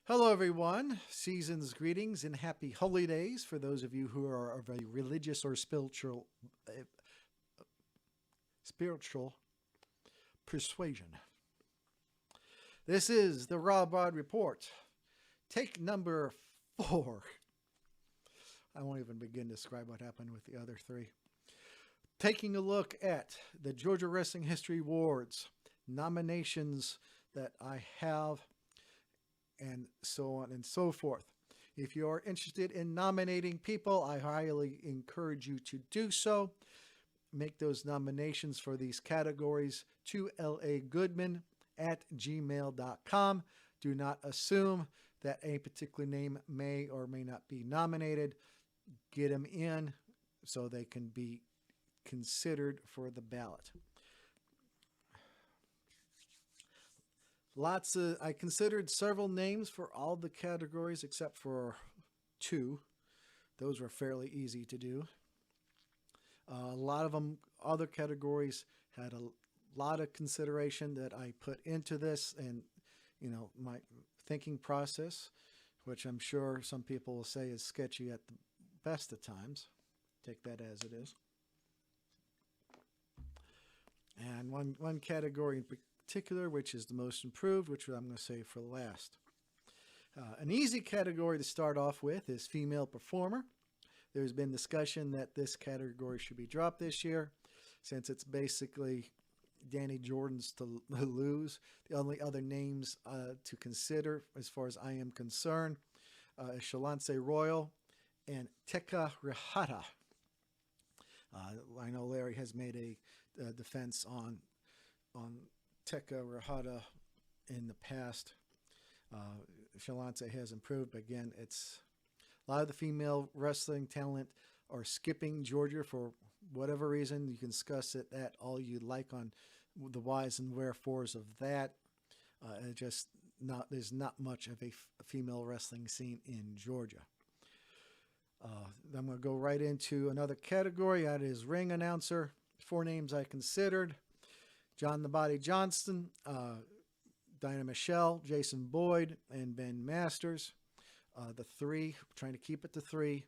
Hello, everyone. Season's greetings and happy holidays for those of you who are of a religious or spiritual persuasion. This is the RobBrod report. Take number 4. I won't even begin to describe what happened with the other 3. Taking a look at the Georgia Wrestling History Awards nominations that I have, and so on and so forth. If you are interested in nominating people, I highly encourage you to do so. Make those nominations for these categories to lagoodman@gmail.com. Do not assume that a particular name may or may not be nominated. Get them in so they can be considered for the ballot. I considered several names for all the categories except for 2. Those were fairly easy to do. A lot of them, other categories, had a lot of consideration that I put into this, and my thinking process, which I'm sure some people will say is sketchy at the best of times. Take that as it is. And one category in particular, which is the most improved, which I'm going to save for last. An easy category to start off with is female performer. There's been discussion that this category should be dropped this year, since it's basically Danny Jordan's to lose. The only other names to consider, as far as I am concerned, is Shalance Royal and Teka Rihata. I know Larry has made a defense on Teka Rihata in the past. Shalance has improved, but again, it's a lot of the female wrestling talent are skipping Georgia for whatever reason. You can discuss it at all you like on the whys and wherefores of that. There's not much of a female wrestling scene in Georgia. I'm going to go right into another category. That is ring announcer. 4 names I considered: John the Body Johnston, Dinah Michelle, Jason Boyd, and Ben Masters. The 3, trying to keep it to 3,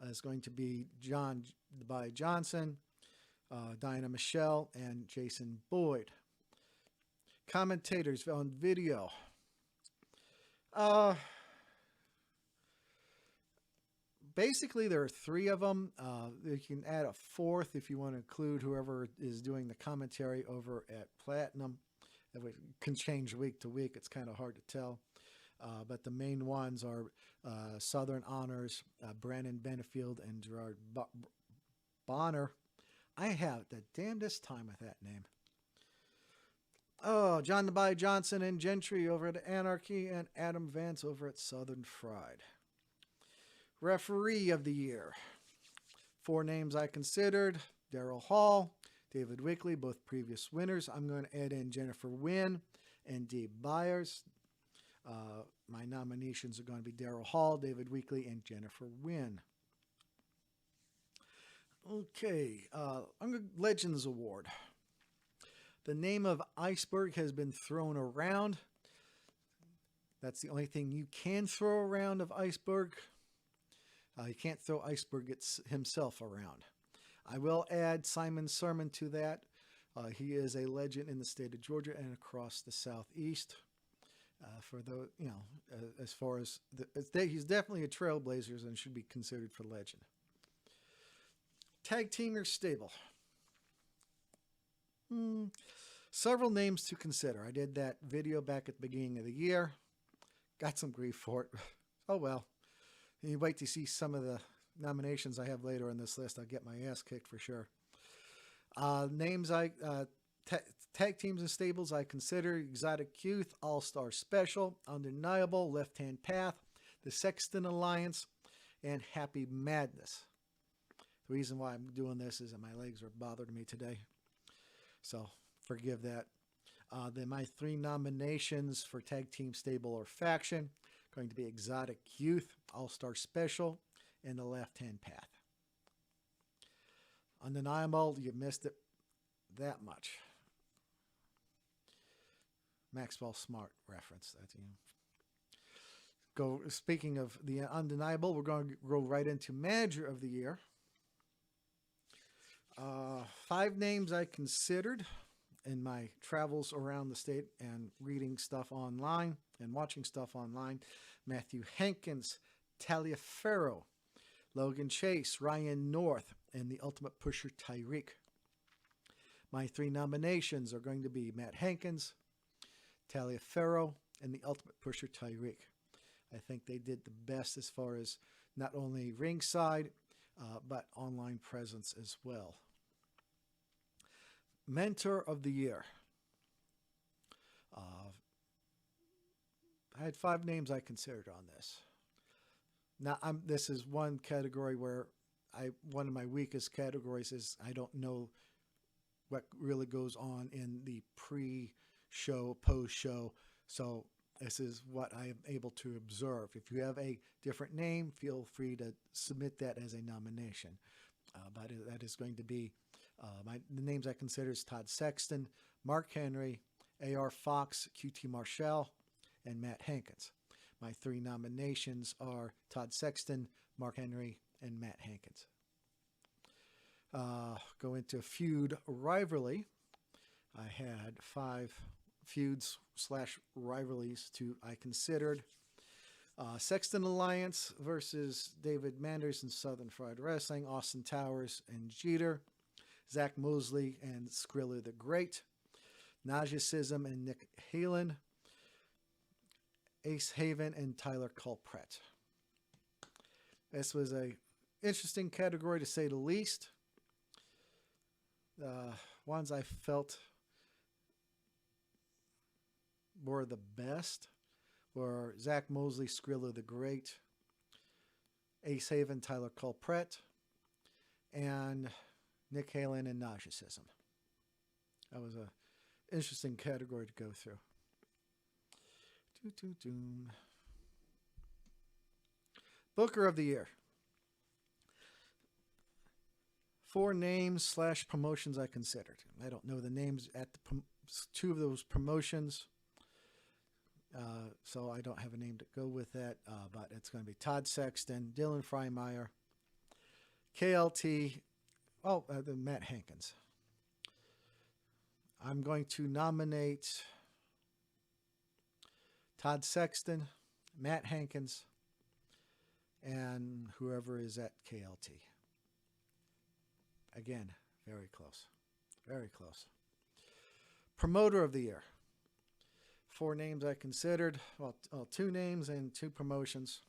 is going to be John the Body Johnson, Dinah Michelle, and Jason Boyd. Commentators on video. Basically, there are 3 of them. You can add a 4th if you want to include whoever is doing the commentary over at Platinum. It can change week to week. It's kind of hard to tell. But the main ones are Southern Honors, Brandon Benefield, and Gerard Bonner. I have the damnedest time with that name. Oh, John the Body Johnson and Gentry over at Anarchy, and Adam Vance over at Southern Fried. Referee of the year. 4 names I considered: Daryl Hall, David Wickley, both previous winners. I'm going to add in Jennifer Wynn and Dave Byers. My nominations are going to be Daryl Hall, David Wickley, and Jennifer Wynn. Okay, Legends Award. The name of Iceberg has been thrown around. That's the only thing you can throw around of Iceberg. You can't throw Iceberg himself around. I will add Simon Sermon to that. He is a legend in the state of Georgia and across the Southeast. For the, as far as he's definitely a trailblazer and should be considered for legend. Tag team or stable. Several names to consider. I did that video back at the beginning of the year. Got some grief for it. Oh well. You wait to see some of the nominations I have later on this list. I'll get my ass kicked for sure. Names tag teams and stables I consider: Exotic Youth, All-Star Special, Undeniable, Left Hand Path, the Sexton Alliance, and Happy Madness. The reason why I'm doing this is that my legs are bothering me today, so forgive that. Then my 3 nominations for tag team, stable, or faction going to be Exotic Youth, All-Star Special, and the Left Hand Path. Undeniable, you missed it that much. Maxwell Smart reference. That's, Speaking of the undeniable, we're going to go right into Manager of the Year. 5 names I considered in my travels around the state and reading stuff online and watching stuff online. Matthew Hankins, Taliaferro, Logan Chase, Ryan North, and the Ultimate Pusher Tyreek. My 3 nominations are going to be Matt Hankins, Taliaferro, and the Ultimate Pusher Tyreek. I think they did the best as far as not only ringside, but online presence as well. Mentor of the Year. I had 5 names I considered on this. Now, this is one category where one of my weakest categories is I don't know what really goes on in the pre-show, post-show. So this is what I am able to observe. If you have a different name, feel free to submit that as a nomination. But that is going to be the names I consider is Todd Sexton, Mark Henry, A.R. Fox, QT Marshall, and Matt Hankins. My 3 nominations are Todd Sexton, Mark Henry, and Matt Hankins. Go into feud rivalry. I had 5 feuds / rivalries I considered. Sexton Alliance versus David Manders and Southern Fried Wrestling, Austin Towers and Jeter, Zach Mosley and Skrilla the Great, Najicism and Nick Halen, Ace Haven and Tyler Culpret. This was a interesting category to say the least. The ones I felt were the best were Zach Mosley, Skrilla the Great, Ace Haven, Tyler Culpret, and Nick Halen and Najicism. That was an interesting category to go through. Booker of the Year. 4 names / promotions I considered. I don't know the names at 2 of those promotions. So I don't have a name to go with that, but it's going to be Todd Sexton, Dylan Freimeyer, KLT, Matt Hankins. I'm going to nominate Todd Sexton, Matt Hankins, and whoever is at KLT. Again, very close. Very close. Promoter of the Year. 4 names I considered. Well, 2 names and 2 promotions.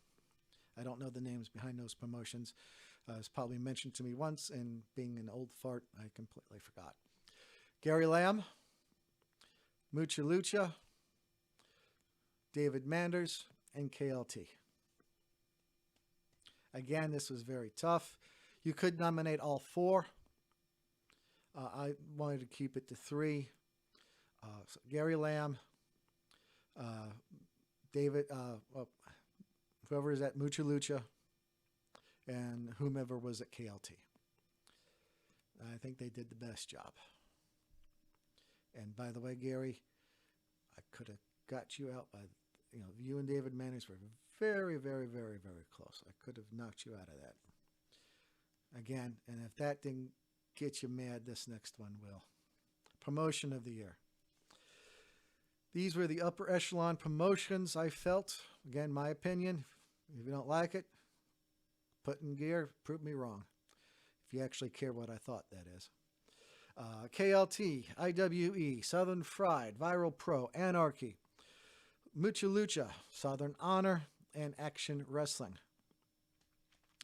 I don't know the names behind those promotions. It's probably mentioned to me once, and being an old fart, I completely forgot. Gary Lamb, Mucha Lucha, David Manders, and KLT. Again, this was very tough. You could nominate all 4. I wanted to keep it to 3. So Gary Lamb, David, whoever is at Mucha Lucha, and whomever was at KLT. I think they did the best job. And by the way, Gary, I could have got you out by, you and David Manders were very, very, very, very close. I could have knocked you out of that. Again, and if that didn't get you mad, this next one will. Promotion of the Year. These were the upper echelon promotions I felt. Again, my opinion. If you don't like it, put in gear, prove me wrong. If you actually care what I thought, that is. KLT, IWE, Southern Fried, Viral Pro, Anarchy, Mucha Lucha, Southern Honor, and Action Wrestling.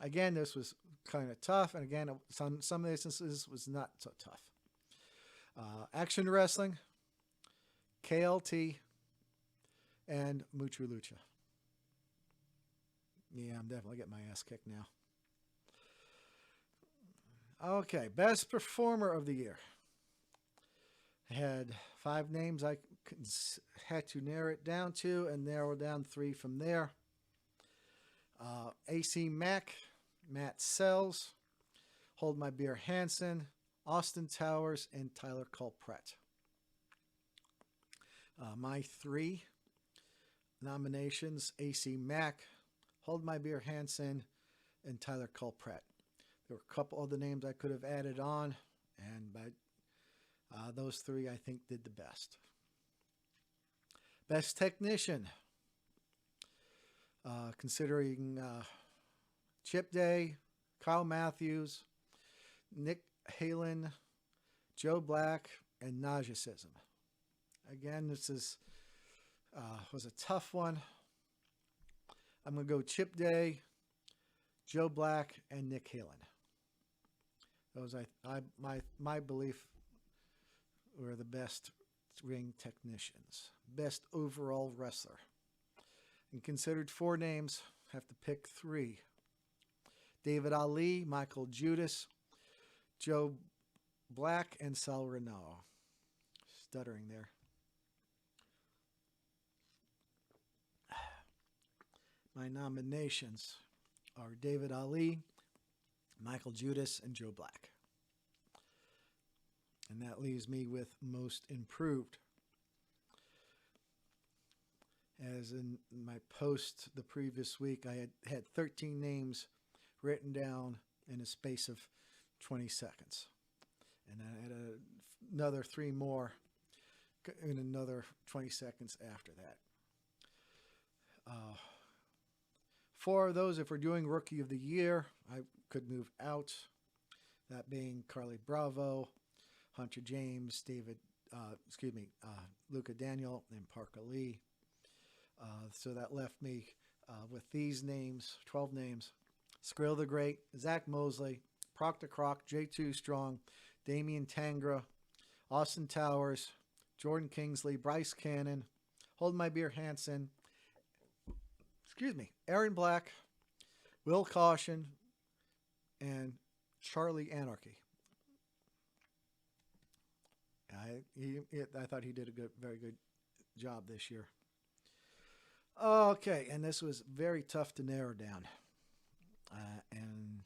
Again, this was kind of tough, and again, some of the instances was not so tough. Action Wrestling, KLT, and Mucha Lucha. Yeah, I'm definitely getting my ass kicked now. Okay, Best Performer of the Year. I had 5 names I had to narrow it down to, and narrow down 3 from there. AC Mack, Matt Sells, Hold My Beer Hansen, Austin Towers, and Tyler Culpret. My 3 nominations: AC Mack, Hold My Beer Hansen, and Tyler Culprat. There were a couple other names I could have added on, but those three I think did the best. Best Technician, considering Chip Day, Kyle Matthews, Nick Halen, Joe Black, and Nausism. Again, this was a tough one. I'm going to go Chip Day, Joe Black, and Nick Halen. Those my belief were the best ring technicians. Best overall wrestler. And considered four names, have to pick three. David Ali, Michael Judas, Joe Black, and Sal Reno. Stuttering there. My nominations are David Ali, Michael Judas, and Joe Black. And that leaves me with most improved. As in my post the previous week, I had 13 names written down in a space of 20 seconds. And I had another three more in another 20 seconds after that. Four of those, if we're doing Rookie of the Year, I could move out. That being Carly Bravo, Hunter James, Luca Daniel, and Parker Lee. So that left me with these names, 12 names: Skrill the Great, Zach Mosley, Proctor Croc, J2 Strong, Damian Tangra, Austin Towers, Jordan Kingsley, Bryce Cannon, Hold My Beer Hansen, Aaron Black, Will Caution, and Charlie Anarchy. I thought he did a very good job this year. Okay, and this was very tough to narrow down. And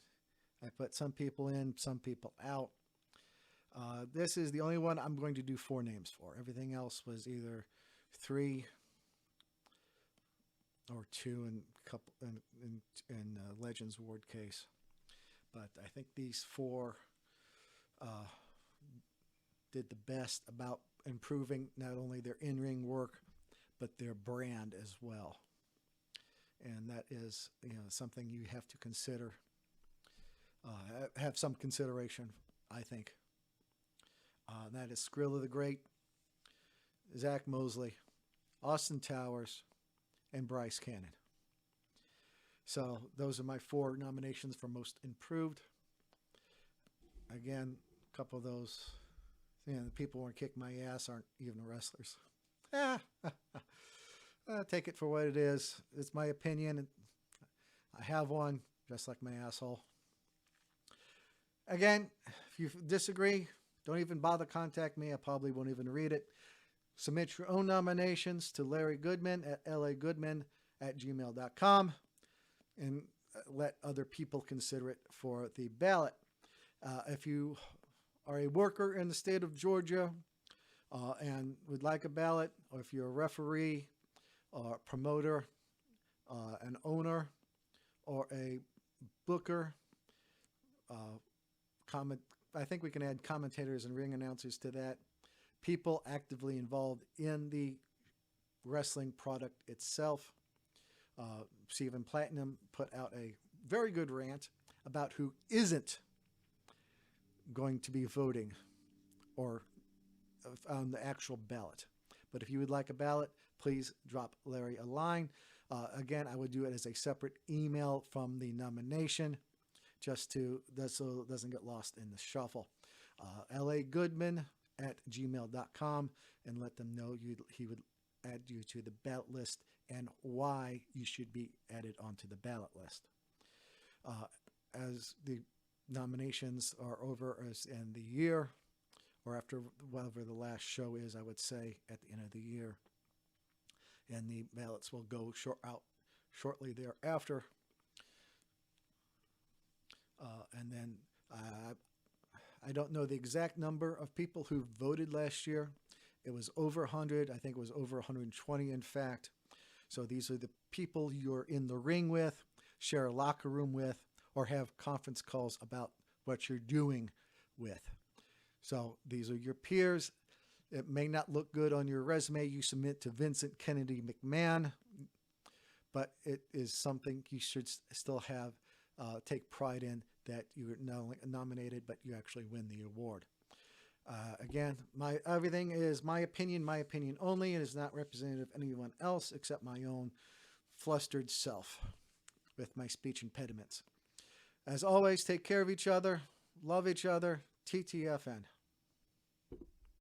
I put some people in, some people out. This is the only one I'm going to do four names for. Everything else was either three or two in Legends Award case. But I think these four did the best about improving not only their in-ring work, but their brand as well. And that is, something you have to consider, have some consideration, I think. That is Skrilla the Great, Zach Mosley, Austin Towers, and Bryce Cannon. So those are my four nominations for most improved. Again, a couple of those, the people who want to kick my ass aren't even wrestlers. Take it for what it is. It's my opinion. I have one, just like my asshole. Again, if you disagree, don't even bother contact me. I probably won't even read it. Submit your own nominations to Larry Goodman at lagoodman@gmail.com and let other people consider it for the ballot. If you are a worker in the state of Georgia and would like a ballot, or if you're a referee or promoter, an owner, or a booker, I think we can add commentators and ring announcers to that. People actively involved in the wrestling product itself. Stephen Platinum put out a very good rant about who isn't going to be voting or on the actual ballot. But if you would like a ballot, please drop Larry a line. Again, I would do it as a separate email from the nomination, just so it doesn't get lost in the shuffle. lagoodman@gmail.com, and let them know he would add you to the ballot list and why you should be added onto the ballot list. As the nominations are over in the year, or after whatever the last show is, I would say at the end of the year, and the ballots will go out shortly thereafter. And then I don't know the exact number of people who voted last year. It was over 100. I think it was over 120, in fact. So these are the people you're in the ring with, share a locker room with, or have conference calls about what you're doing with. So these are your peers. It may not look good on your resume you submit to Vincent Kennedy McMahon, but it is something you should still have, take pride in, that you're not only nominated, but you actually win the award. Again, everything is my opinion only. It is not representative of anyone else except my own flustered self with my speech impediments. As always, take care of each other, love each other, TTFN.